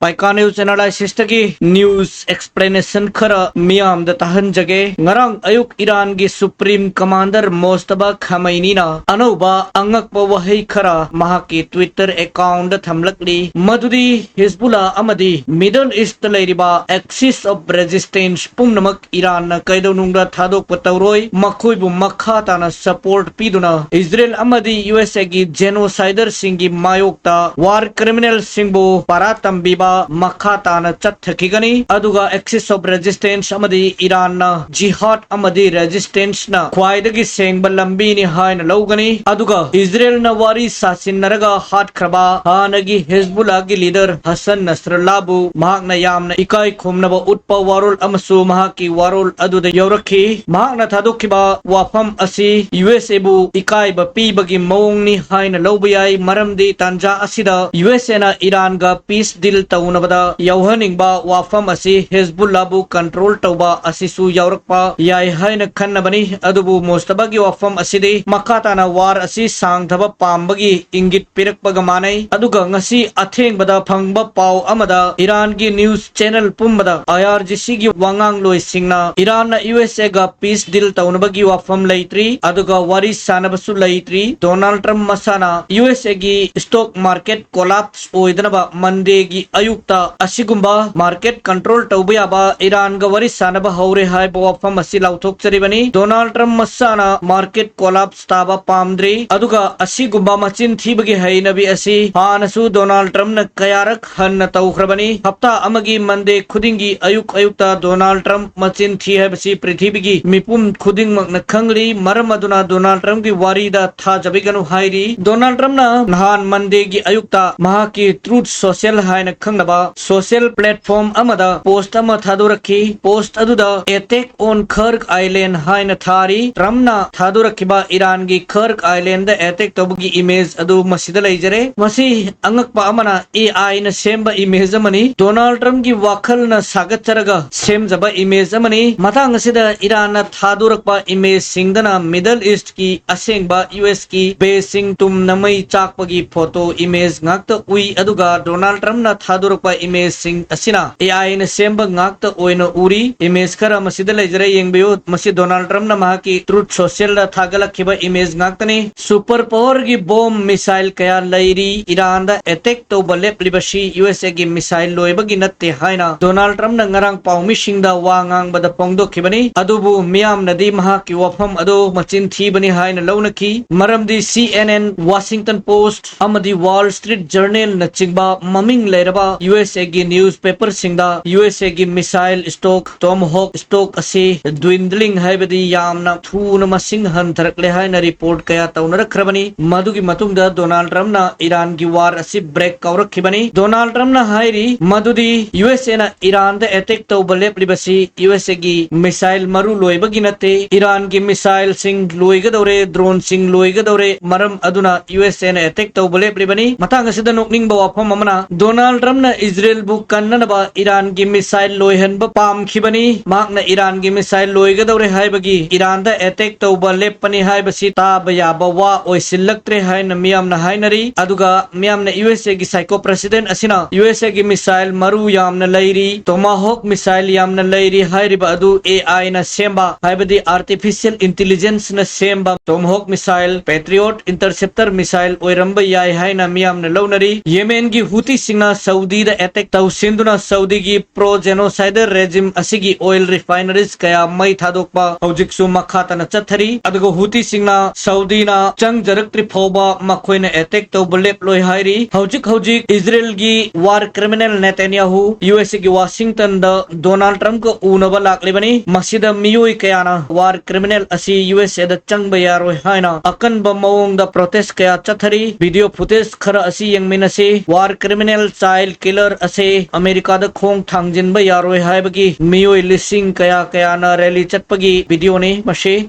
Paika News Analysis tagi News Explanation khara miyam da tahan jage ngarang ayuk Iran gi Supreme Commander Mostaba Khamenei na anoba angak pa wahay khara mahaki Twitter account da thamlakli madudi Hezbollah amadi Middle East leiriba Axis of Resistance pumnamak Iran na kaidonungda thadok patawroi makhoi bu makha tana support piduna Israel amadi USA gi genocider singi mayokta war criminal singbu paratam biba makha tana chathakigani aduga Axis of Resistance amadi Iran na jihad amadi resistance na khwaidagi sengba lambi ni haina logani aduga Israel na wari sasin naraga hat kraba hanagi Hezbollah gi leader Hassan Nasrallah bu mahakna yamna ikai khumnaba utpa warul amasu mahaki warul aduda yaurakhi mahakna thadokhiba wafam asi USA bu ikai ba pibagi mawong ni haina lobayai maramdi tanja asida USA na Iran ga peace deal taunabada yauhaningba wafam asi Hezbollah bu control tauba asisu yaurakpa yai haina khannabani adubu mostabagi wafam asidi makatana war asi sangthaba pambagi ingit pirakpaga manai aduga ngasi athengbada phangba paw amada Iran gi news channel pumbada IRGC gi wangang loi singna Iran na USA ga peace deal taunabagi wafam leitri aduga wari sanabasu leitri Donald Trump masana USA gi stock market collapse oidanaba Monday gi ayukta asigumba market control taubiyaba Iran ga wari sanaba haure hai wafam asi lauthok charibani Donald Trump masana market collapse taba pamdri aduga asigumba machin thibagi hainabi asi hanasu Donald Trump na kayarak hanna taukrabani hafta amagi Monday khudingi ayukta Donald Trump machin thi hai basi prithibigi mipum khuding makna khangli maramaduna Donald Trump gi wari da tha jabiganu hairi Donald Trump na nahan Monday gi ayukta mahaki truth social haina khangnaba social platform amada post ama thadurakhi post aduda attack on Kurg Island haina thari Trump na thadurakhiba Iran gi Kurg Island da attack tobugi image adu masida leijare masi angakpa amana AI na semba image amani Donald Trump gi wakhal na sagacharaga semjaba image amani matang asida Iran na thadurakpa image singdana Middle East ki asengba US ki basing tum namai chakpagi photo image ngakta ui aduga Donald Trump na thadurakpa image sing asina AI na semba ngakta oina uri image khara masida leijare yengbiyo masi Donald Trump na mahaki truth social da thagalakhiba image ngaktani super power gi bomb missile kaya lairi Iran da attack to balep libashi USA gi missile loibagi natte haina Donald Trump na ngarang paumi singda wangang bada pongdo khibani adubu miyam nadi mahaki wafam ado machin thibani haina launaki maramdi CNN Washington Post amadi Wall Street Journal na chingba maming leiraba USA gi newspaper singda USA gi missile stock Tomahawk stock ase dwindling haibadi yamna thuna masing hantharakle haina report kaya taunarakrabani madugi matungda Donald Trump na Iran gi war ase break kaurakhibani Donald Trump na hairi madudi USA na Iran da attack tawbalep libasi USA gi missile maru loibagi natte Iran gi missile sing loigadore drone sing loigadore maram aduna USA na attack tawbalep libani matang asida nokning ba wafam amana Donald Trump na Israel bu kannanaba Iran gi missile loihanba pam khibani makna Iran gi missile loigadore haibagi Iran da attack tawbalep pani haibasi ta bayaba wa oisilaktre haina miyam na hainari aduga miyam na USA gi psycho president asina USA gi missile maru yamna lairi Tomahawk missile yamna lairi hairiba adu AI na semba haibadi artificial intelligence na semba Tomahawk missile Patriot interceptor missile oiramba yai haina miyam na launari Yemen gi Houthi singna Saudi da attack taw sinduna Saudi gi pro genocider regime asigi oil refineries kaya mai thadokpa hojiksu makha tana chathari aduga Houthi singna Saudi na chang jaraktri phoba makhoina attack taw balep loi hairi hojik Israel gi war criminal Netanyahu USA gi Washington da Donald Trump ko unaba laklibani masida miyoi kayana war criminal asi USA da chang bayaroi haina akan ba mawong da protest kaya chathari video footage khara asi yengminase war criminal child killer ase America da khong thangjin ba yaroi haibagi miyoi lising kaya na rally chatpagi video ne mashe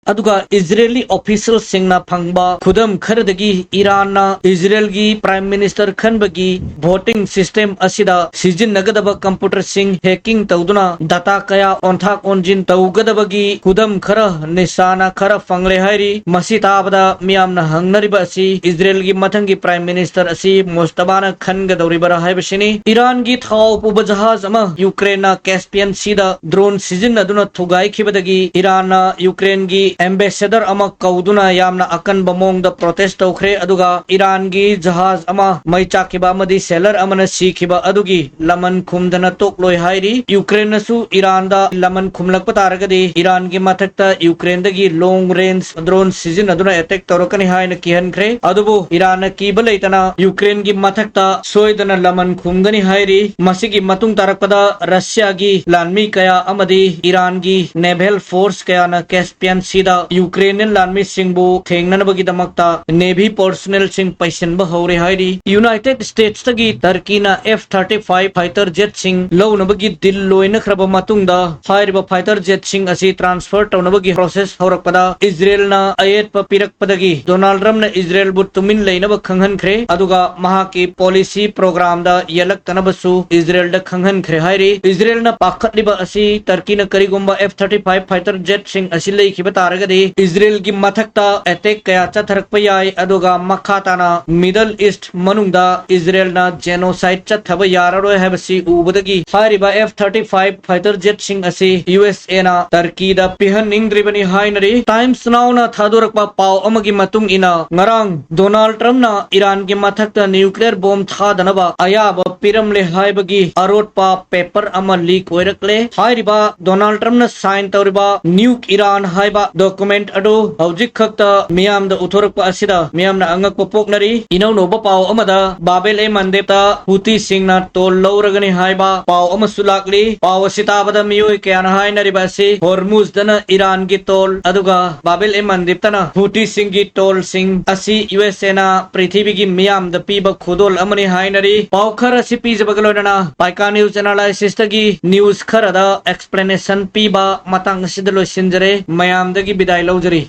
अदुगा Israeli official सिंगना फंगबा खुदम खरदगी इरानना इजरायलगी prime minister खनबगी voting system असिदा सिजिनगदबा कंप्यूटर सिंग हैकिंग तौदुना डाटा कया ओंथाक ओंजिन तौगदबगी खुदम खरा निशाना खरा फंगले हायरी मसी ताबदा मियामना हंगनरिबा असि इजरायलगी मथंगी प्राइम मिनिस्टर असि मोस्तबाना खनगदौरिबरा हायबसिनी इरानगी थाव पुबा जहाज अमा यूक्रेनना कैस्पियन सीदा ड्रोन सिजिनदुना थुगाइखिबदगी इरानना यूक्रेनगी एम्बेसडर अमा कौदुना यामना अकनबा मोंगदा प्रोटेस्ट तौखरे अदुगा इरानगी जहाज अमा मई चाकिबा अमदी सेलर अमना सीखिबा अदुगी लमन खुमदना तोकलोय हायरी यूक्रेनसु इरानदा लमन खुमलकपा तारगदी इरानगी मथक्ता यूक्रेनदगी लॉन्ग रेंज ड्रोन सिजिनदुना अटैक तौरकनी हायना किहनख्रे अदुबु इरान कीबा लेतना यूक्रेनगी मथक्ता सोयदना लमन खुमगनी हायरी मसिगी मतुंग तारकपदा रशियागी लानमी कया अमदी इरानगी नेवल फोर्स कयाना कैस्पियन सीदा यूक्रेनियन लानमी सिंहबु थेंगनबगीदमक्ता नेवी पर्सनल सिंह पैसनबा हौरे हायरी यूनाइटेड स्टेट्स तगी टर्कीना F-35 फाइटर जेट सिंह लौनबगी दिल लोयनख्रबा मतुंगदा हायरिबा फाइटर जेट सिंह असि ट्रांसफर तौनबगी प्रोसेस हौरकपदा इजरायलना अयेतपा पिरकपदगी डोनाल्ड ट्रम्पना इजरायलबु तुमिन लैनबा खंगहनख्रे अदुगा महाकी पॉलिसी प्रोग्रामदा यलक्तनबसु इजरायलदा खंगहनख्रे हायरी इजरायलना पाखतलिबा असि टर्कीना करिगुंबा F-35 फाइटर जेट सिंह असि लैखिबा तारगदी इजरायल की मथक्ता अटैक कया चथरकपा याय अदुगा मखाताना मिडल ईस्ट मनुंगदा इजरायलना जेनोसाइड चथबा याररोय हायबसि उबदगी हायरिबा F-35 फाइटर जेट सिंह असि USA ना टर्कीदा पिहननिंगद्रिबनी हायनरी टाइम्स नाउना थादोरकपा पाव अमगी मतुंग इना ngarang डोनाल्ड ट्रम्पना इरान की मथक्ता न्यूक्लियर बॉम्ब थादनबा अयाबा पिरमले हायबगी अरोटपा पेपर अमा लीक ओइरकले हायरिबा डोनाल्ड ट्रम्पना साइन तौरिबा न्यूक इरान हायबा डॉक्यूमेंट अडो हौजिक खक्ता मियामदा उथोरकपा असिदा मियामना अंगकपा पोकनरी इनौनोबा पाव अमदा बाबेल ए मंदेपता हुती सिंगना तोल लौरगनी हायबा पाव अमसु लाकली पाव सिताबदा मियोय कयाना हायनरिबा असि होर्मुजदना इरान की तोल अदुगा बाबेल ए मंदेपतना हुती सिंग की तोल सिंग असि USA ना पृथ्वी की मियामदा पीबा खुदोल अमनी हायनरी पाव खर असि पीजबगलोनना पाइका न्यूज एनालिसिस तगी न्यूज खरदा एक्सप्लेनेशन पीबा मतंग सिदलो सिंजरे मयामदगी बिदाय लौजरी।